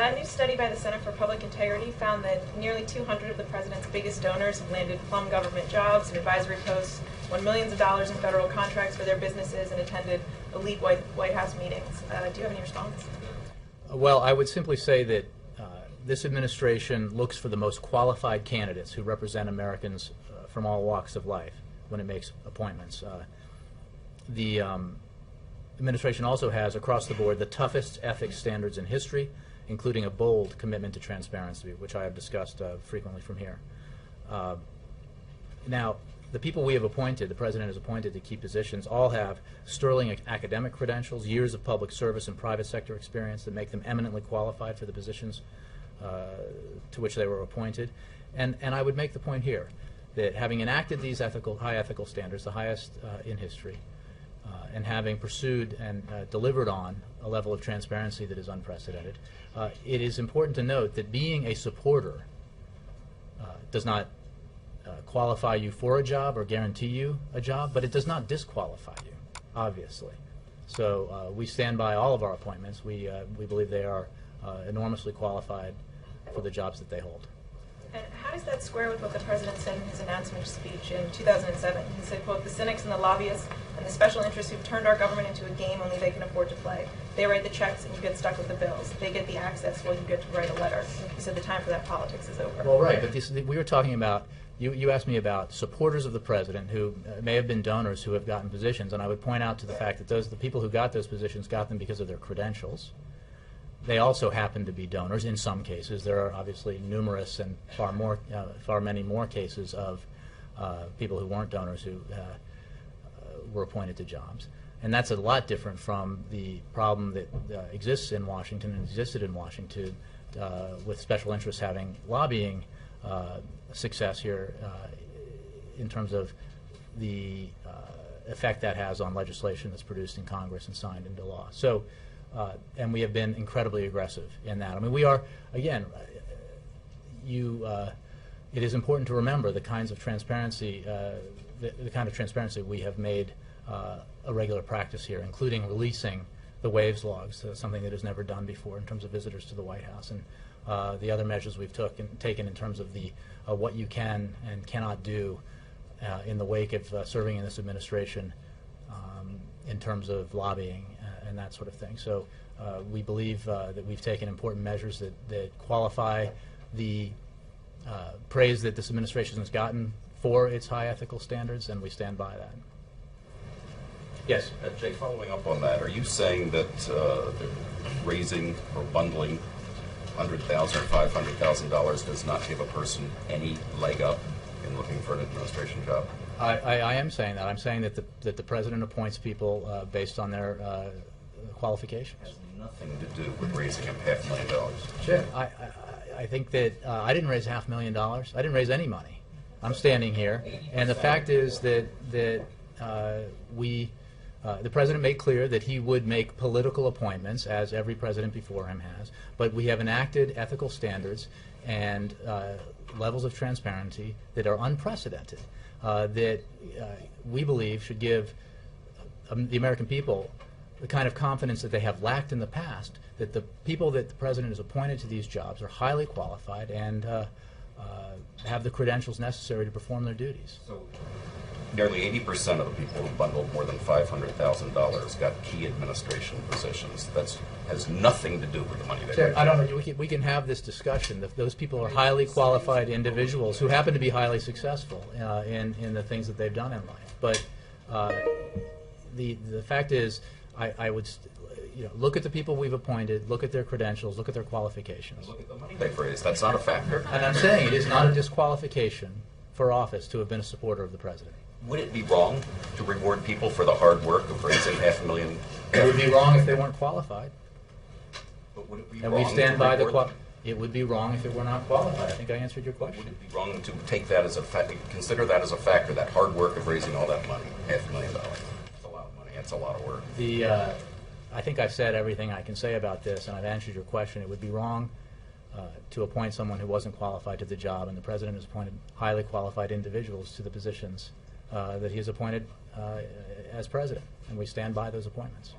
A new study by the Center for Public Integrity found that nearly 200 of the president's biggest donors have landed plum government jobs and advisory posts, won millions of dollars in federal contracts for their businesses, and attended elite White House meetings. Do you have any response? Well, I would simply say that this administration looks for the most qualified candidates who represent Americans from all walks of life when it makes appointments. The administration also has, across the board, the toughest ethics standards in history, including a bold commitment to transparency, which I have discussed frequently from here. Now, the people we have appointed, the President has appointed to key positions, all have sterling academic credentials, years of public service and private sector experience that make them eminently qualified for the positions to which they were appointed. And I would make the point here that having enacted these high ethical standards, the highest in history, and having pursued and delivered on a level of transparency that is unprecedented, it is important to note that being a supporter does not qualify you for a job or guarantee you a job, but it does not disqualify you, obviously. So we stand by all of our appointments. We believe they are enormously qualified for the jobs that they hold. And how does that square with what the President said in his announcement speech in 2007? He said, quote, "The cynics and the lobbyists and the special interests who've turned our government into a game only they can afford to play. They write the checks and you get stuck with the bills. They get the access while you get to write a letter." He said the time for that politics is over. Well, right, but we were talking about, you asked me about supporters of the President who may have been donors who have gotten positions, and I would point out to the fact that the people who got those positions got them because of their credentials. They also happen to be donors in some cases. There are obviously numerous and far many more cases of people who weren't donors who were appointed to jobs. And that's a lot different from the problem that exists in Washington and existed in Washington with special interests having lobbying success here in terms of the effect that has on legislation that's produced in Congress and signed into law. So. And we have been incredibly aggressive in that. I mean, we are, again, it is important to remember the kinds of transparency, the kind of transparency we have made a regular practice here, including releasing the waves logs, something that is never done before in terms of visitors to the White House, and the other measures we've taken in terms of the what you can and cannot do in the wake of serving in this administration in terms of lobbying and that sort of thing. So we believe that we've taken important measures that qualify the praise that this administration has gotten for its high ethical standards, and we stand by that. Yes? Jay, following up on that, are you saying that raising or bundling $100,000 or $500,000 does not give a person any leg up in looking for an administration job? I am saying that. I'm saying that the President appoints people based on their qualifications. It has nothing to do with raising him $500,000. Sure. I think that I didn't raise $500,000. I didn't raise any money. I'm standing here, and the fact is that the President made clear that he would make political appointments, as every president before him has, but we have enacted ethical standards and levels of transparency that are unprecedented, that we believe should give the American people the kind of confidence that they have lacked in the past, that the people that the President has appointed to these jobs are highly qualified and have the credentials necessary to perform their duties. So nearly 80% of the people who bundled more than $500,000 got key administration positions. That has nothing to do with the money they Sir, I don't know. We can have this discussion. Those people are highly qualified individuals who happen to be highly successful in the things that they've done in life. But the fact is, I would look at the people we've appointed, look at their credentials, look at their qualifications. Look at the money they've raised. That's not a factor. And I'm saying it is not a disqualification for office to have been a supporter of the President. Would it be wrong to reward people for the hard work of raising $500,000? It would be wrong if they weren't qualified. But would it be and wrong we stand by the it would be wrong if it were not qualified. I think I answered your question. Would it be wrong to take that as a consider that as a factor, that hard work of raising all that money, $500,000? It's a lot of money. It's a lot of work. I think I've said everything I can say about this, and I've answered your question. It would be wrong to appoint someone who wasn't qualified to the job, and the President has appointed highly qualified individuals to the positions that he has appointed as President, and we stand by those appointments.